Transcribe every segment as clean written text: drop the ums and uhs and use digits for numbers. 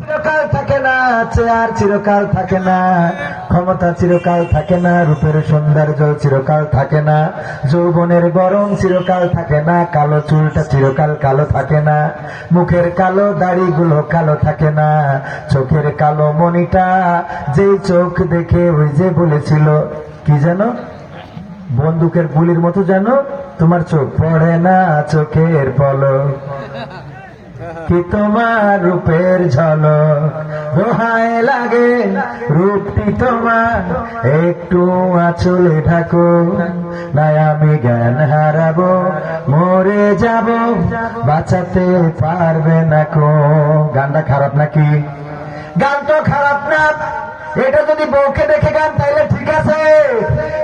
চিরকাল থাকে না, চেয়ার চিরকাল থাকে না, ক্ষমতা চিরকাল থাকে না, রূপের সৌন্দর্য চিরকাল থাকে না, যৌবনের গরম চিরকাল থাকে না, কালো চুলটা চিরকাল কালো থাকে না, মুখের কালো দাড়িগুলো কালো থাকে না, চোখের কালো মনিটা, যেই চোখ দেখে ওই যে বলেছিল কি যেন বন্দুকের গুলির মতো যেন তোমার চোখ পড়ে না চোখের পলক, কি তোমার রূপের ঝলক দোহায় লাগে, রূপটি তোমার একটু আঁচলে ঢাকো, নাই আমি জ্ঞান হারাবো, মরে যাব, বাঁচাতে পারবে না কো। গানটা খারাপ নাকি? গান তো খারাপ না, এটা যদি বউকে দেখে গান তাইলে ঠিক আছে,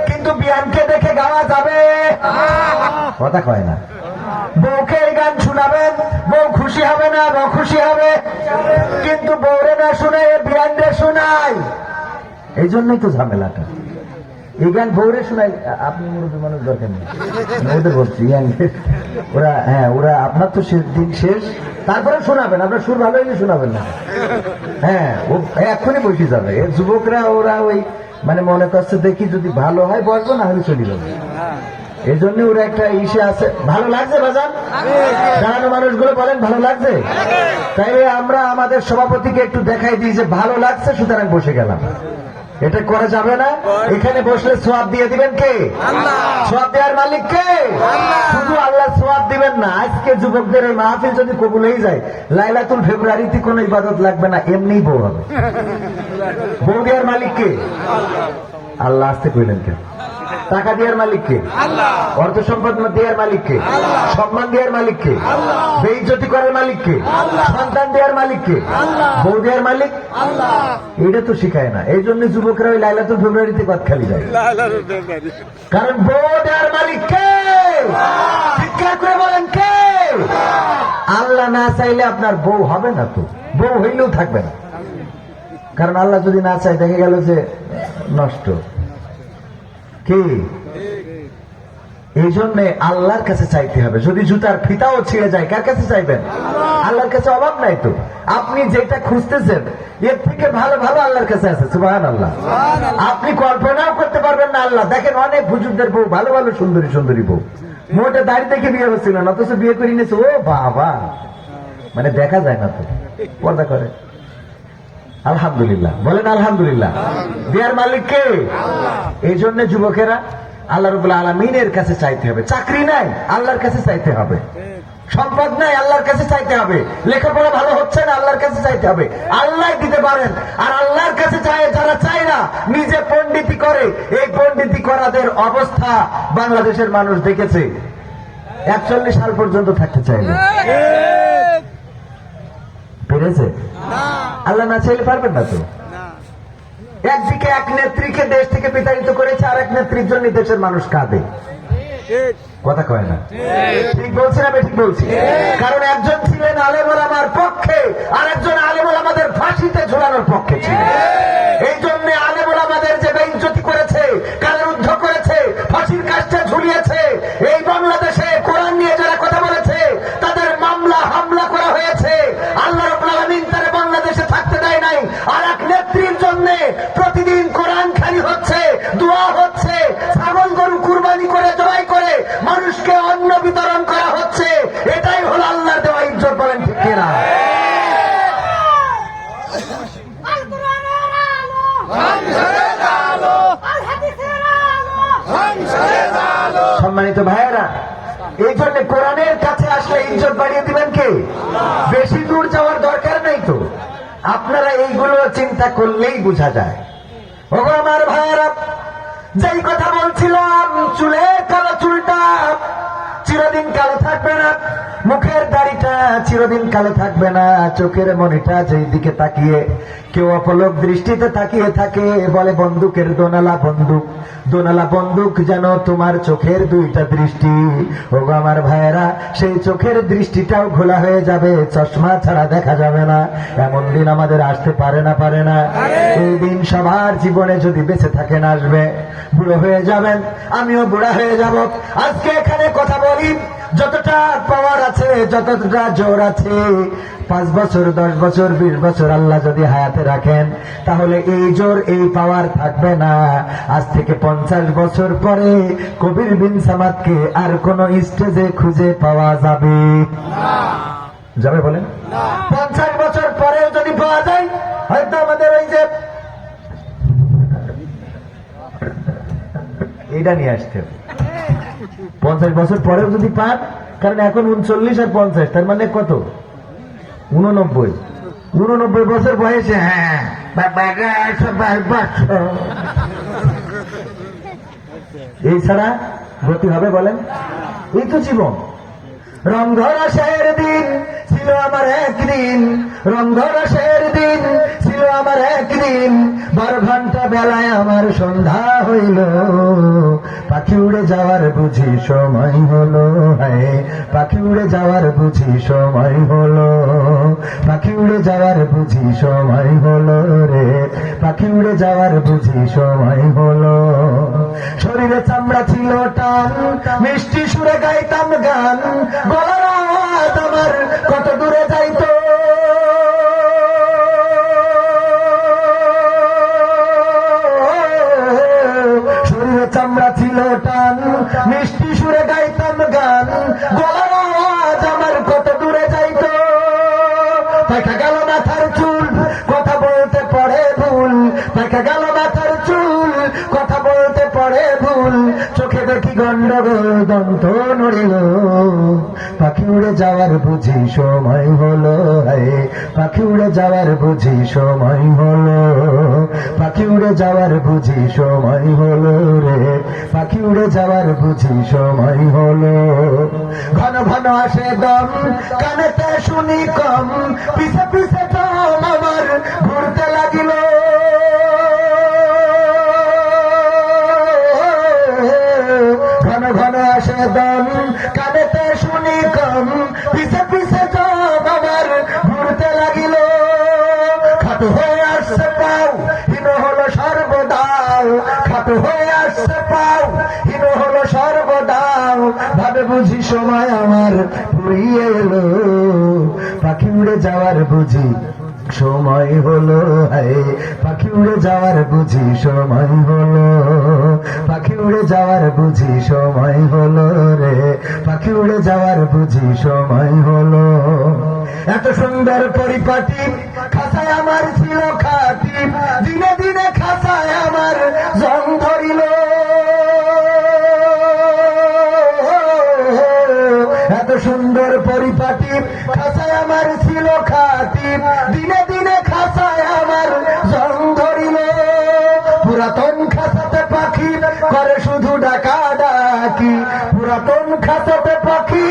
কিন্তু বিয়ানকে দেখে গাওয়া যাবে? কথা কয় না। বউকে এই গান শুনাবেন, বউ খুশি হবে না? বউ খুশি হবে, কিন্তু বউরে না শুনে বিয়ানরে শোনাই, এই জন্যই তো ঝামেলাটা। এই গান বউরে শোনাই, আপনি মুরব্বী মানুষ দরকার নেই, ওদের বলছি ওরা, হ্যাঁ ওরা আপনার তো দিন শেষ, তারপরে শোনাবেন, আপনার সুর ভালো হইলে শোনাবেন না। হ্যাঁ ও এক্ষুনি বসে যাবে, যুবকরা ওরা ওই মানে মনে করছে দেখি যদি ভালো হয় বসবো, না হলে চলে যাবে, এই জন্য ওরা একটা ইসে আছে। ভালো লাগছে বাজান? দাঁড়ানো মানুষগুলো বলেন ভালো লাগছে? তাই আমরা আমাদের সভাপতিকে একটু দেখাই দিই যে ভালো লাগছে, সুতরাং বসে গেলাম। এটা করা যাবে না। এখানে বসলে সোয়াব দিয়ে দিবেন কে? সোয়াব দেওয়ার মালিক কে? শুধু আল্লাহ সোয়াব দিবেন না, আজকে যুবকদের এই মাহফিল যদি কবুল হয়ে যায়, লাইলাতুল ফেব্রুয়ারিতে কোনো ইবাদত লাগবে না, এমনি বউ হবে। বউ দেওয়ার মালিক কে? আল্লাহ। আসতে কইলেন কেন? টাকা দেওয়ার মালিক কে? অর্থ সম্পদ দেওয়ার মালিক কে? সম্মান দেওয়ার মালিক কে? বেইজ্জতি করার মালিক কে? সন্তান দেওয়ার মালিক কে? বউ দেওয়ার মালিক? এটা তো শিখায় না, এই জন্য যুবকরা ওই লাইলাতুল ফেব্রুয়ারিতে কত খালি যায়, কারণ বউ দেওয়ার মালিক কে? চিৎকার করে বলেন কে? আল্লাহ না চাইলে আপনার বউ হবে না, তো বউ হইলেও থাকবে না, কারণ আল্লাহ যদি না চায় দেখে গেল যে নষ্ট। কি এই জন্য আল্লাহর কাছে চাইতে হবে। যদি জুতার ফিতাও ছিঁড়ে যায়, কার কাছে চাইবেন? আল্লাহর কাছে। অভাব নাই তো, আপনি যেটা খুঁজতেছেন এর থেকে ভালো ভালো আল্লাহর কাছে আছে। সুবহানাল্লাহ। আপনি কল্পনাও করতে পারবেন না। আল্লাহ দেখেন অনেক হুজুরদের বউ ভালো ভালো সুন্দরী সুন্দরী বউ, মোটে দাড়ি দেখে বিয়ে হচ্ছিল না, অথচ বিয়ে করে নিয়েছে। ও বাবা, মানে দেখা যায় না তো, পর্দা করে। আলহামদুলিল্লাহ বলেন আলহামদুলিল্লাহ। দেয়ার মালিক কে? এই জন্য যুবকেরা আল্লাহ রাব্বুল আলামিনের কাছে চাইতে হবে। চাকরি নাই, আল্লাহর কাছে চাইতে হবে। সম্পদ নাই, আল্লাহর কাছে চাইতে হবে। লেখাপড়া ভালো হচ্ছে না, আল্লাহর কাছে চাইতে হবে। আল্লাহ দিতে পারেন। আর আল্লাহর কাছে চায় যারা চায় না, নিজে পণ্ডিতি করে, এই পণ্ডিতি করাদের অবস্থা বাংলাদেশের মানুষ দেখেছে। 41 সাল পর্যন্ত থাকতে চাইবে, পেরেছে? আল্লাহ না চাইলে পারবেন না তো। একদিকে এক নেত্রীকে দেশ থেকে বিতাড়িত করেছে, আর এক নেত্রীর জন্য দেশের মানুষ কাঁদে। কথা কয় না? ঠিক বলছি না ঠিক বলছি? কারণ একজন ছিলেন আলেম ওলামার পক্ষে, আর একজন আলেম ওলামাদের ফাঁসিতে ঝোলানোর পক্ষে ছিলেন। এই জন্য আলেম ওলামাদের যে বেইজ্জতি করেছে, কারারুদ্ধ করেছে, ফাঁসির কাজটা ঝুলিয়েছে, এই বাংলাদেশে কোরআন নিয়ে যারা কথা বলেছে তাদের মামলা হামলা করা হয়েছে। আল্লাহ রাব্বুল আলামিন তারা বাংলাদেশে থাকতে দেয় নাই। আর এক নেত্রীর জন্য প্রতিদিন কোরআন খালি হচ্ছে, দোয়া হচ্ছে, ছাগল গরু কুরবানি করে জবাই করে মানুষকে অন্ন বিতরণ করা হচ্ছে। এটাই হলো আল্লাহর দেওয়া ইজ্জত। বলেন ঠিক কিনা? সম্মানিত ভাইয়েরা, এই জন্য কোরআনের কাছে আসলে ইজ্জত বাড়িয়ে দিবেন কে? বেশি দূর যাওয়ার দরকার নেই তো, আপনারা এইগুলো চিন্তা করলেই বোঝা যায়। ওগো আমার ভাইয়েরা, যেই কথা বলছিলাম, চুলের কালো চুলটা চিরদিন কালো থাকবে না, মুখের দাড়িটা চিরদিন কালো থাকবে না, চোখের মনিটা যেই দিকে তাকিয়ে কেউ অপলক দৃষ্টিতে তাকিয়ে থাকে, বলে বন্দুকের দোনালা বন্দুক, দোনালা বন্দুক যেন তোমার চোখের দুইটা দৃষ্টি। ওগো আমার ভাইয়েরা, সেই চোখের দৃষ্টিটাও ঘোলা হয়ে যাবে, চশমা ছাড়া দেখা যাবে না। এমন দিন আমাদের আসতে পারে না, পারে না? এই দিন সবার জীবনে যদি বেঁচে থাকেন আসবে। বুড়ো হয়ে যাবেন, আমিও বুড়া হয়ে যাব। আজকে এখানে কথা বলি, যতটা পাওয়ার আছে, যতটা জোর আছে, 5 বছর 10 বছর 20 বছর আল্লাহ যদি হায়াতে রাখেন, তাহলে এই জোর এই পাওয়ার থাকবে না। আজ থেকে 50 বছর পরে কবির বিন সামাদকে আর কোন স্টেজে খুঁজে পাওয়া যাবে যাবে বলেন? 50 বছর পরেও যদি পাওয়া যায়, হয়তো আমাদের ওই যে এইটা নিয়ে আসতে 50 বছর পরেও যদি পান, কারণ এখন 39 আর 50, তার মানে কত? 89 বছর বয়সে। হ্যাঁ, এই ছাড়া গতি হবে বলেন? এই তো জীবন। রংধরাসের দিন ছিল আমার একদিন, রংধরাসের দিন ছিল আমার একদিন, 12 ঘন্টা বেলায় আমার সন্ধ্যা হইল, পাখি উড়ে যাওয়ার বুঝি সময় হলো। হ্যাঁ, পাখি উড়ে যাওয়ার বুঝি সময় হলো, পাখি উড়ে যাওয়ার বুঝি সময় হলো রে, পাখি উড়ে যাওয়ার বুঝি সময় হলো। শরীরে চামড়া ছিল টান, মিষ্টি সুরে গাইতাম গান, গলার আওয়াজ আমার কত দূরে যাইতো। শরীরে চামড়া ছিল টান, মিষ্টি সুরে গাইতাম গান, গলার আওয়াজ আমার কত দূরে যাইতো। দেখা গেল মাথার চুল, কথা বলতে পড়ে ভুল, দেখা গেল মাথার চুল, কথা বলতে পড়ে ভুল, চোখে দেখি গন্ডগোল, দন্ত নড়িল, পাখি উড়ে যাওয়ার বুঝি সময় হলো। হায়, পাখি উড়ে যাওয়ার বুঝি সময় হলো, পাখি উড়ে যাওয়ার বুঝি সময় হলো রে, পাখি উড়ে যাওয়ার বুঝি সময় হলো। ঘন ঘন আসে দম, কানেতে শুনি কম, পিছে পিছে দম আমার ঘুরতে লাগিল। ঘন ঘন আসে দম, কানেতে শুনি কম, পিছে পিছে দম আমার ঘুরতে লাগিল। খাটো হয়ে আসছে পাও, হীন হলো সর্বদাও, খাটো হয়ে আসছে পাও, হীন হলো সর্বদাও, ভাবে বুঝি সময় আমার ফুরিয়ে এলো, পাখি উড়ে যাওয়ার বুঝি সময় হলো। হায়, পাখি উড়ে যাওয়ার বুঝি সময় হলো, পাখি উড়ে যাওয়ার বুঝি সময় হলো রে, পাখি উড়ে যাওয়ার বুঝি সময় হলো। এত সুন্দর পরিপাটি খাসায় আমার ছিল খাতি, দিনে দিনে খাসায় আমার জং ধরিল। এত সুন্দর পরিপাটি খাসায় আমার ছিল খাতি, দিনে দিনে খাসায় আমার জং ধরিল। পুরাতন খাসাতে পাখি করে শুধু ডাকা ডাকি, পুরাতন খাসাতে পাখি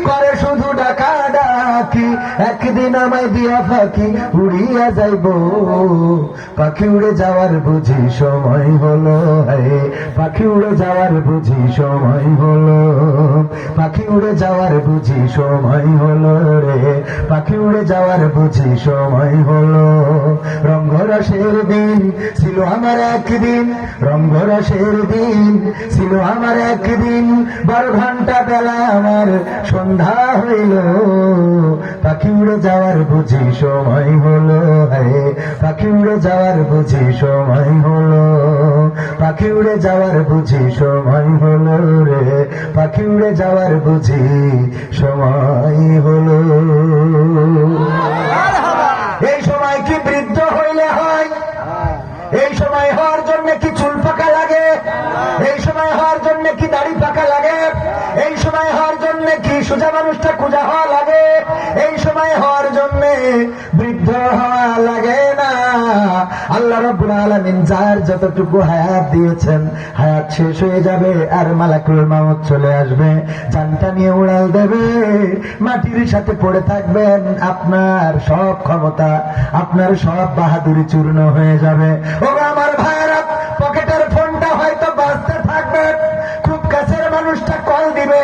করে শুধু ডাকা ডাকি, একদিন আমায় দিয়া পাখি উড়িয়া যাইব, পাখি উড়ে যাওয়ার বুঝি সময় হলো। হায়, পাখি উড়ে যাওয়ার বুঝি সময় হলো, পাখি উড়ে যাওয়ার বুঝি সময় হলো রে, পাখি উড়ে যাওয়ার বুঝি সময় হলো। রঙ্গরসের দিন ছিল আমার একদিন, রঙ্গরসের দিন ছিল আমার একদিন, 12 ঘন্টা বেলা আমার সন্ধ্যা হইল, পাখি উড়ে যাওয়ার বুঝি সময় হলো। হায়, পাখি উড়ে যাওয়ার বুঝি সময় হলো, পাখি উড়ে যাওয়ার বুঝি সময় হলো রে, পাখি উড়ে যাওয়ার বুঝি সময় হলো। এই সময় কি বৃদ্ধ হইলে হয়? এই সময় হওয়ার জন্য কি চুল পাকা লাগে? এই সময় হওয়ার জন্য কি দাড়ি পাকা লাগে? এই সময় হওয়ার জন্য কি সোজা মানুষটা কুজা হওয়া লাগে? এই সময় হওয়ার জন্য বৃদ্ধ হওয়া লাগে না। আল্লাহ রাব্বুল আলামিন যার যতটুকু হায়াত দিয়েছেন, হায়াত শেষ হয়ে যাবে আর মালাকুল মাউত চলে আসবে, জানটা নিয়ে উড়াল দেবে, মাটির সাথে পড়ে থাকবেন, আপনার সব ক্ষমতা, আপনার সব বাহাদুরি চূর্ণ হয়ে যাবে। ও আমার ভাইয়েরা, পকেটের ফোনটা হয়তো বাজতে থাকবে, খুব কাছের মানুষটা কল দিবে,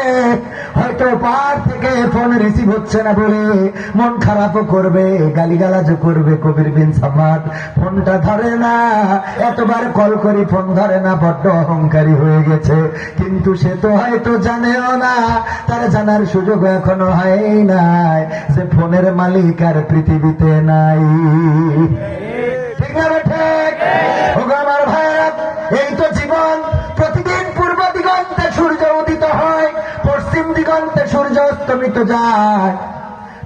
হয়তো পার থেকে ফোন রিসিভ হচ্ছে না বলে মন খারাপও করবে, গালিগালাজও করবে। কবির বিন সামাদ ফোনটা ধরে না, এতবার কল করি ফোন ধরে না, বড্ড অহংকারী হয়ে গেছে। কিন্তু সে তো হয়তো জানেও না, তার জানার সুযোগ এখনো হয় নাই যে ফোনের মালিক আর পৃথিবীতে নাই। ঠিক না ঠিক? ওগো আমার ভাইরা, এই তো জীবন। প্রতিদিন পূর্ব দিগন্তে সূর্য উদিত হয়, পশ্চিম দিগন্তে সূর্য অস্তমিত যায়।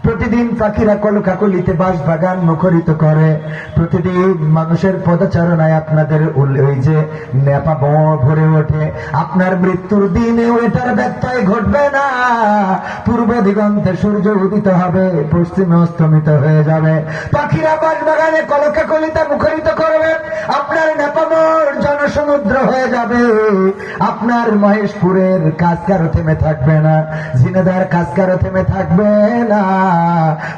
প্রতিদিন পাখিরা কলকাকলিতে বাঁশবাগান মুখরিত করে। প্রতিদিন মানুষের পদচারণায় আপনাদের ওই যে নেপা ভরে ওঠে। আপনার মৃত্যুর দিনেও এটার ব্যত্যয় ঘটবে না। পূর্ব দিগন্তে সূর্য উদিত হবে, পশ্চিমে অস্তমিত হয়ে যাবে। পাখিরা বাঁশবাগানে কলকাকলিতে মুখরিত করবে, আপনার নেপামোর জনসমুদ্র হয়ে যাবে। আপনার মহেশপুরের কাজকারও থেমে থাকবে না, ঝিনেদার কাজকারও থেমে থাকবে না।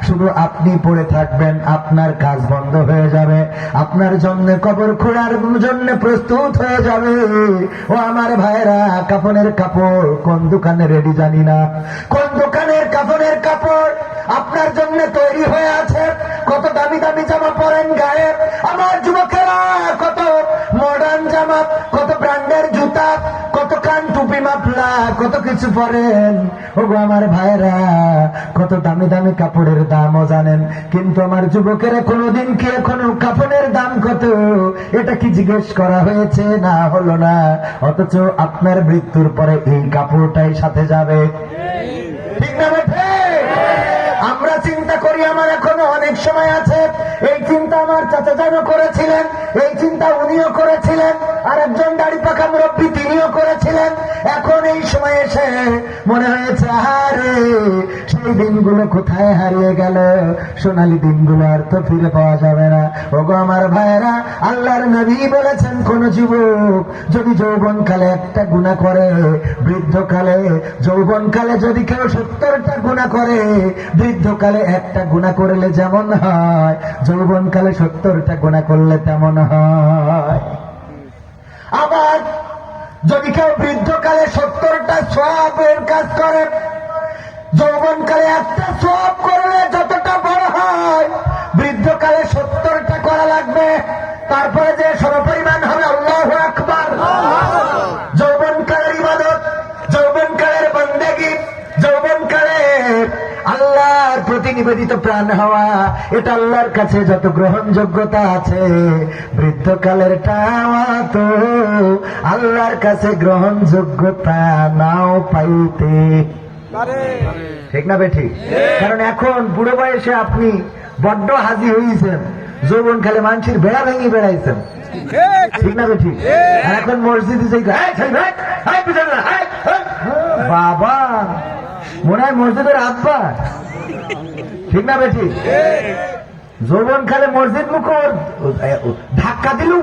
শুধু আপনি পড়ে থাকবেন, আপনার কাজ বন্ধ হয়ে যাবে। আপনার জন্য কবর খোঁড়ার জন্য প্রস্তুত হয়ে যাবে। ও আমার ভাইরা, কাফনের কাপড় কোন দোকানে রেডি জানি না, কোন দোকানের কাফনের কাপড় আপনার জন্য তৈরি হয়ে আছে। কত দামি দামি জামা পরেন গায়ে আমার যুবকেরা, কত মডার্ন জামা, কত ব্র্যান্ডের জুতা, কত কান টুপি মাফলা, কত কিছু পরেন। ওগো আমার ভাইরা, কত দামি দামি কাপড়ের দামও জানেন, কিন্তু আমার যুবকেরা কোনোদিন কি এখনো কাপড়ের দাম কত এটা কি জিজ্ঞেস করা হয়েছে? না, হলো না। অথচ আপনার মৃত্যুর পরে এই কাপড়টাই সাথে যাবে। ঠিক না বেঠে? আমরা চিন্তা করি আমার এখনো অনেক সময় আছে। এই চিন্তা আমার চাচা জানও করেছিলেন, এই চিন্তা উনিও করেছিলেন, আর একজন দাড়ি পাকা মুরব্বী তিনিও করেছিলেন। এখন এই সময় এসে মনে হয়েছে, আরে সেই দিনগুলো কোথায় হারিয়ে গেল, সোনালী দিনগুলো আর তো ফিরে পাওয়া যাবে না। ওগো আমার ভাইয়েরা, আল্লাহর নবী বলেছেন, কোন যুবক যদি যৌবনকালে একটা গুনাহ করে, বৃদ্ধকালে, যৌবনকালে যদি কেউ 70টা গুনাহ করে, বৃদ্ধকালে একটা গুনাহ করলে যেমন হয়, যৌবনকালে 70টা গুনাহ করলে তেমন হয়। আবার যদি কেউ বৃদ্ধকালে 70টা সওয়াবের কাজ করে, যৌবনকালে একটা সওয়াব করলে যতটা বড় হয়, বৃদ্ধকালে 70টা করা লাগবে। তারপরে যে সমপরিমাণ হবে। আল্লাহু আকবার। যৌবনকালের ইবাদত, যৌবনকালের বন্দেগী, যৌবনকালের আল্লাহর প্রতি নিবেদিত প্রাণ হওয়া, এটা আল্লাহর কাছে যত গ্রহণযোগ্যতা আছে, বৃদ্ধকালেরটাও তো আল্লাহর কাছে গ্রহণযোগ্যতা নাও পাইতে। ঠিক না বেঠি? কারণ এখন বুড়ো বয়সে আপনি বড্ড হাজি হয়েছেন, যৌবনকালে মানুষের বেড়া ভেঙে বেড়াইছেন। ঠিক না বেঠি? আর এখন মসজিদে বাবা মনে হয় মসজিদের আব্বা। ঠিক না বেঠি? যৌবনকালে মসজিদ মুখর ধাক্কা দিলু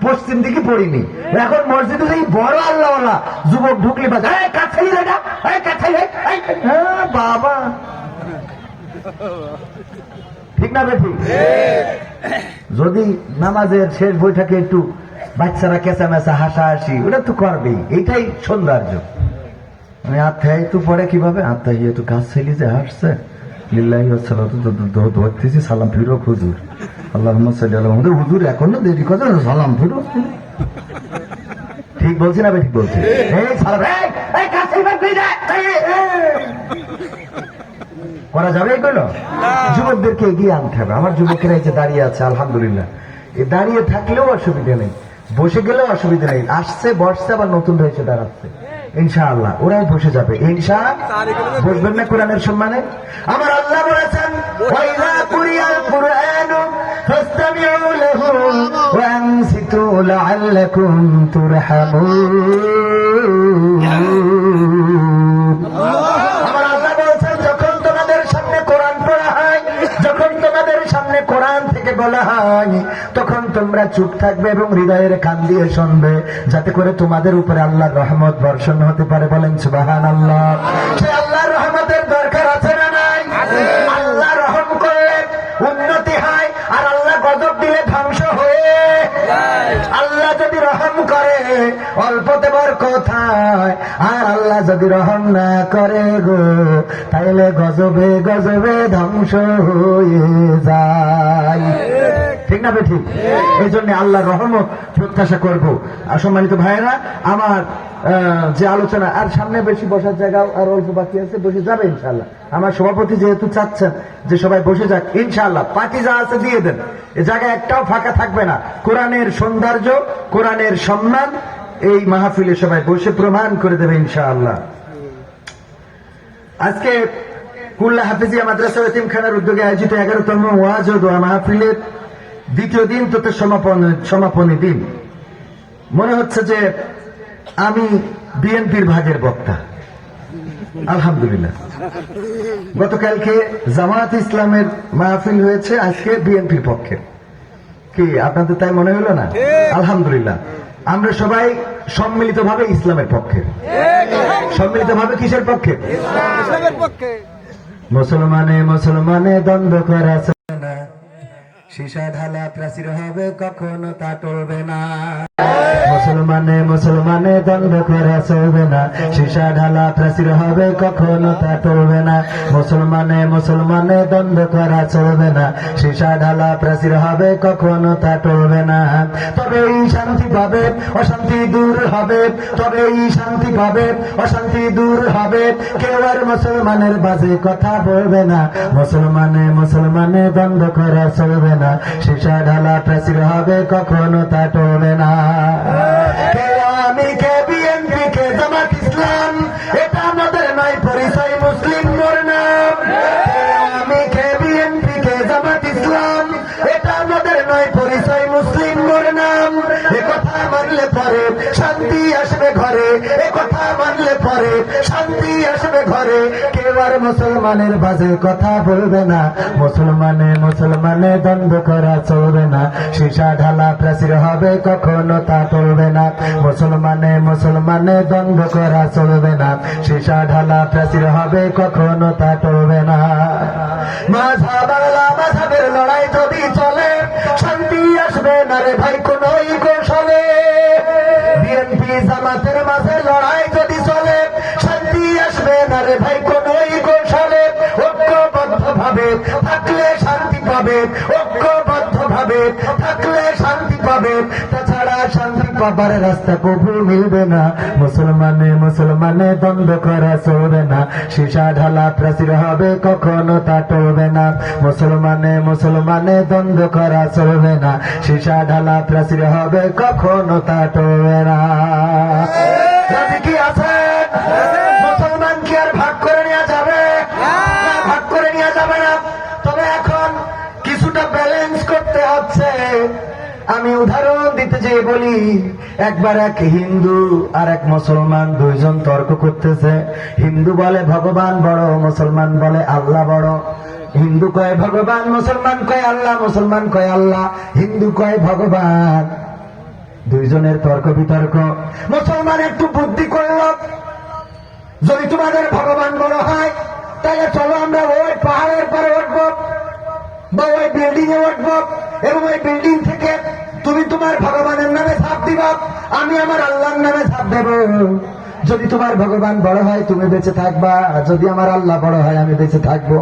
পশ্চিম দিকে পড়িনি, এখন মসজিদে এই বড় আল্লাহওয়ালা যুবক ঢুকলি বা বাবা। ঠিক না বেঠি? যদি নামাজের শেষ বৈঠকে একটু বাচ্চারা কেঁচামেচা হাসাহাসি, ওটা তো করবেই, এইটাই সৌন্দর্য। আমি আত্মাই তো পরে কিভাবে আত্মাই একটু কাজ ছেলে যে হাসছে, লিল্লাহি ধরতেছি, সালাম ফিরো হুজুর, আল্লাহুম্মা সাল্লি আলা মুহাম্মাদ। হুজুর এখনো দেরি করে, সালাম ফিরো। ঠিক বলছি না? ঠিক বলছি। করা যাবে এগুলো? যুবকদেরকে এগিয়ে আনতে হবে। আমার যুবকেরা এই যে দাঁড়িয়ে আছে, আলহামদুলিল্লাহ, এ দাঁড়িয়ে থাকলেও অসুবিধা নেই, বসে গেলেও অসুবিধা নেই। আসছে, বসছে, আবার নতুন হয়েছে দাঁড়াচ্ছে, ইনশাআল্লাহ ওরাই বসে যাবে। ইনশাআল্লাহ বসবেন না কোরআনের সম্মানে? আমার আল্লাহ বলেছেন, ওয়াইযা কুরিয়াল কুরআনু ফাসতামিউ লাহু ওয়া আনসিতু লাআল্লাকুম তুরহামুন। আমার আল্লাহ বলেছেন, যখন তোমাদের সামনে কোরআন পড়া হয়, যখন তোমাদের সামনে কোরআন থেকে বলা হয়, তখন তোমরা চুপ থাকবে এবং হৃদয়ের কান দিয়ে শুনবে, যাতে করে তোমাদের উপরে আল্লাহর রহমত বর্ষণ হতে পারে। বলেন সুবহানাল্লাহ। সে আল্লাহর রহমতের দরকার আছে না নাই? আল্লাহ রহম করলে উন্নতি হয়, আর আল্লাহ গজব দিলে ধ্বংস হয়ে। আল্লাহ যদি রহম করে অল্পতে বরকত হয়, আর আল্লাহ যদি রহম না করে গো, তাইলে গজবে গজবে ধ্বংস হয়ে যায়। ঠিক না ঠিক? এই জন্য আল্লাহর রহমত প্রত্যাশা করব। আর সম্মানিত ভাইয়েরা, আমার যে আলোচনা, আর সামনে বেশি বসার জায়গাও আর অল্প বাকি আছে, বসে যাবে ইনশাআল্লাহ। আমার সভাপতি যেহেতু চাচ্ছেন যে সবাই বসে যাক, ইনশাআল্লাহ পার্টি যা আছে দিয়ে দেন, এ জায়গায় একটাও ফাঁকা থাকবে না। কোরআনের সৌন্দর্য, কোরআনের সম্মান এই মাহফিলে সবাই বসে প্রমাণ করে দেবে ইনশাআল্লাহ। আজকে কুল্লা হাফিজিয়া মাদ্রাসা এতিমখানার উদ্যোগে আয়োজিত 11তম ওয়াজ ও দোয়া মাহফিলের দ্বিতীয় দিন তথা সমাপনী দিন। মনে হচ্ছে যে আমি বিএনপির ভাগের বক্তা। আলহামদুলিল্লাহ, গতকালকে জামায়াত ইসলামের মাহফিল হয়েছে, আজকে বিএনপির পক্ষে। কি আপনাদের তাই মনে হলো না? আলহামদুলিল্লাহ, আমরা সবাই সম্মিলিতভাবে ইসলামের পক্ষে। সম্মিলিতভাবে কিসের পক্ষে? মুসলমানে মুসলমানে দ্বন্দ্ব করা চলবে না, সীসা ঢালা প্রাচীর হবে কখনো তা টলবে না। মুসলমানে মুসলমানে দ্বন্দ্ব করা চলবে না, সীসা ঢালা প্রাচীর হবে কখনো তা টলবে না। মুসলমানে মুসলমানে দ্বন্দ্ব করা চলবে না, সীসা ঢালা প্রাচীর হবে কখনো তা টলবে না। তবে এই শান্তি পাবে, অশান্তি দূর হবে। তবে এই শান্তি পাবে, অশান্তি দূর হবে। কেউ আর মুসলমানের বাজে কথা বলবে না। মুসলমানে মুসলমানে দ্বন্দ্ব করা চলবে না, সীসা ঢালা প্রাচীর হবে কখনো তা টলবে না। কে আমি, কে বিএনপি, কে জামাত ইসলাম, এটা আমাদের নয় পরিচয়, মুসলিম মোর নাম। কে আমি, কে বিএনপি, কে জামাত ইসলাম, এটা আমাদের নয় পরিচয়, মুসলিম মোর নাম। এ কথা মানলে পরে শান্তি আসবে ঘরে, এ কথা মানলে পরে শান্তি আসবে ঘরে। কেউ আর মুসলমানের বাজে কথা বলবে না। মুসলমানে মুসলমানে দ্বন্দ্ব করা চলবে না, সীসা ঢালা প্রাচীর হবে কখনো তা টলবে না। মুসলমানে মুসলমানে দ্বন্দ্ব করা চলবে না, সীসা ঢালা প্রাচীর হবে কখনো তা টলবে না। মাযহাব আল্লাহ মাযহাবের লড়াই যদি চলে, শান্তি আসবে না রে ভাই কোনই কৌশলে। বিএনপি জামাতের মাঝে লড়াই যদি চলে, শান্তি আসবে না রে ভাই কোনই কৌশলে। ঐক্যবদ্ধ ভাবে থাকলে শান্তি পাবে, ঐক্যবদ্ধ ভাবে থাকলে শান্তি পাবে, তাছাড়া শান্তি পাবার রাস্তা কবু মিলবে না। মুসলমানে মুসলমানে দ্বন্দ্ব করা চলবে না, সীসা ঢালা প্রাচীর হবে কখনো তা টলবে না। মুসলমানে মুসলমানে দ্বন্দ্ব করা চলবে না, সীসা ঢালা প্রাচীর হবে কখনো তা টলবে না। রাজি কি আছেন? মুসলমান কি আর ভাগ করে নেওয়া যাবে? ভাগ করে নেওয়া যাবে না। তবে এখন কিছুটা ব্যালেন্স করতে হচ্ছে। আমি উদাহরণ দিতে যেয়ে বলি, একবার এক হিন্দু আর এক মুসলমান দুইজন তর্ক করতেছে। হিন্দু বলে ভগবান বড়, মুসলমান বলে আল্লাহ বড়। হিন্দু কয় ভগবান, মুসলমান কয় আল্লাহ, মুসলমান কয় আল্লাহ, হিন্দু কয় ভগবান। দুইজনের তর্ক বিতর্ক। মুসলমান একটু বুদ্ধি করল, যদি তোমাদের ভগবান বড় হয় তাহলে চলো আমরা ওই পাহাড়ের পরে উঠবো বা ওই বিল্ডিং এ উঠবো, এবং ওই বিল্ডিং থেকে তুমি তোমার ভগবানের নামে ঝাঁপ দিবা, আমি আমার আল্লাহর নামে ঝাঁপ দেব। যদি তোমার ভগবান বড় হয় তুমি বেঁচে থাকবা, যদি আমার আল্লাহ বড় হয় আমি বেঁচে থাকবো।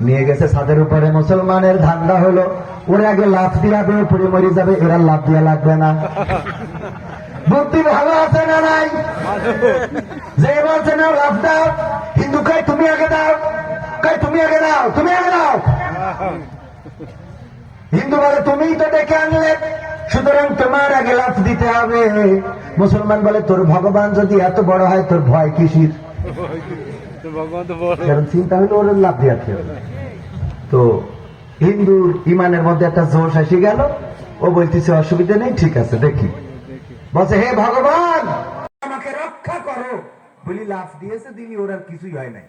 নিয়ে গেছে ছাদের উপরে। মুসলমানের ধান্দা হলো ওরা আগে লাফ দিয়াবে, পড়ে মরে যাবে, এরা লাফ দিয়া লাগবে না। বুদ্ধি ভালো আছে না নাই? যে বলছে না লাফ দাও, হিন্দু কয় তুমি আগে দাও, কয় তুমি আগে দাও, তুমি আগে দাও। হিন্দু বলে তুমিই তো ডেকে আনলে, সুতরাং তোমার আগে লাফ দিতে হবে। মুসলমান বলে তোর ভগবান যদি এত বড় হয় তোর ভয় কিসির? কারণ চিন্তা হলো ওর লাভ দিয়াতে হবে। তো হিন্দুর ইমানের মধ্যে একটা জোশ এসে গেল, ও বলতেছে অসুবিধা নেই, ঠিক আছে দেখি। বলছে হে ভগবান আমাকে রক্ষা করো বলি লাফ দিয়েছে, দিলি ওর আর কিছুই হয় নাই।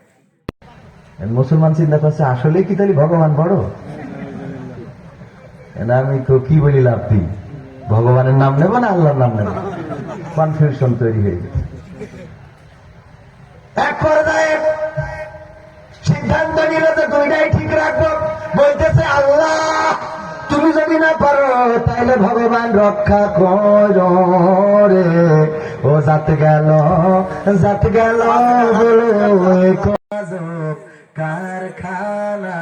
মুসলমান চিন্তা করছে আসলে কি তাহলে ভগবান বড়? আমি তো কি বলি লাভ দিই, ভগবানের নাম নেব না আল্লাহর নাম নেব? কনফিউশন তৈরি হয়ে গেছে। এক পর্যায়ে সিদ্ধান্ত নিল যে দুইটাই ঠিক রাখবো। বলতেছে আল্লাহ তুমি যদি না পারো তাইলে ভগবান রক্ষা করো রে। ও জাত গেল হলো এক আজব কারখানা।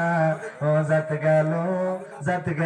ও জাত গেল